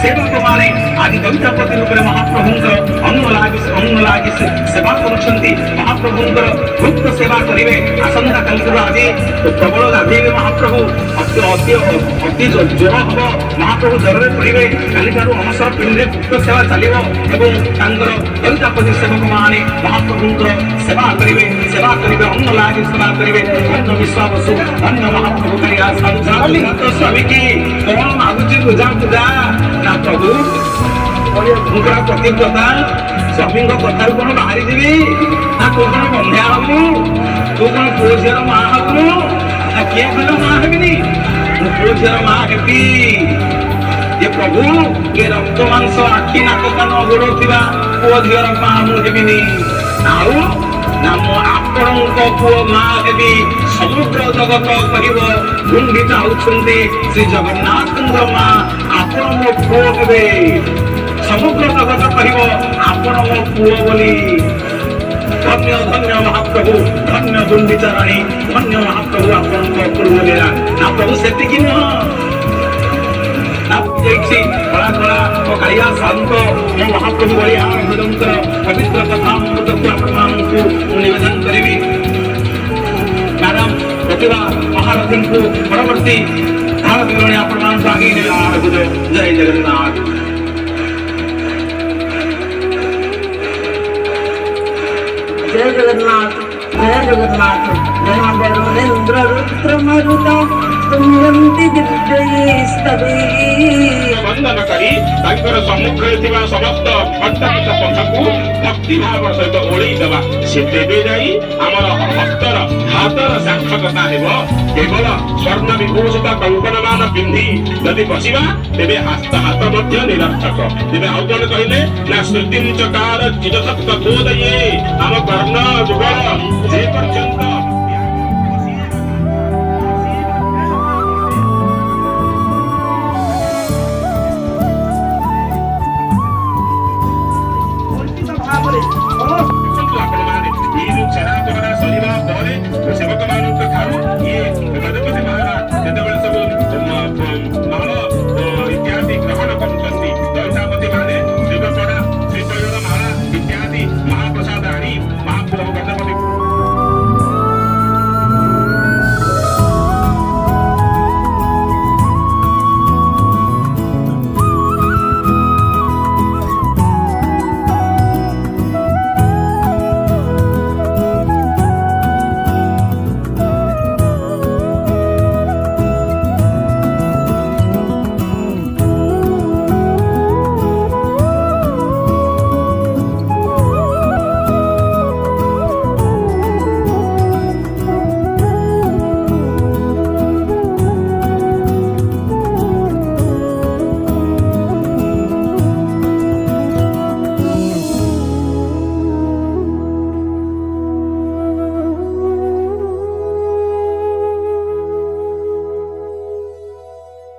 सेवक माने आज दैत्यपति रूप में महाप्रभुंकर अंग लागी सेवा करुछंती महाप्रभुंकर गुप्त सेवा करिवे आसंता काली आज प्रबल गाधेबे महाप्रभु अति अति ज्वर हम महाप्रभु ज्वर में पड़े काली अनसर पिंडे गुप्त सेवा चलो एवं दैत्यपति सेवक माने महाप्रभुंकर सेवा करिवे अंग लागी सेवा करिवे धन्य विश्वासु धन्य महाप्रभु करिया साधु स्वामी की कौन मागुची पूजा पूजा ना प्रभु प्रतिव्रता स्वामी कथार कौन बाहरी जीवी ना तू कौन बंध्या हबू तू कौन पुओ झीर माँ हबू ना किए कहल माँ हेबिनी पुओ झीर माँ हेबी ये प्रभु ये रक्त मांस आखि नाक कान गोड़ थिबा पुओ झीर माँ मु हेबिनी आउ ना मो आपणक पुओ माँ हेबी समुद्र जगत कहिब गुंडित होउछन्ते श्री जगन्नाथ माँ आपण मो पुओ हेबे समुद्र जगत कहिब आपण मो पुओ बोली धन्य धन्य महाप्रभु धन्य गुंडिचाराणी धन्य महाप्रभु आपण पूर्व लीला ना प्रभु सेतिकी नुह ना बड़ा बड़ा कालिया शांत मो महाप्रभु बलिया भजंकर पवित्र कथा को निवेदन करी मैडम प्रतिभा महारथी को परवर्ती धारा विवरणी आपण आगे जय जगन्नाथ। जय जगन्नाथ जय जगन्नाथ जय वरुणेन्द्र रुद्र मरुता तुंगंति दिव्यैस्तवे वंदन करी तांकर सम्मुखरे थिबा समस्त भक्तक पथकु भक्ति भाव सहित ओळी देबा से देबे जाई हमर भक्तर हातर सार्थकता हेबो केवल स्वर्ण विभूषित कंकणमान पिंधी यदि बसिबा तेबे हस्त हाथ मध्य निरर्थक तेबे आउ जण कहिले ना श्रुतिं चकार चिद सप्त बोधये हम कर्ण जुगल जे पर्यंत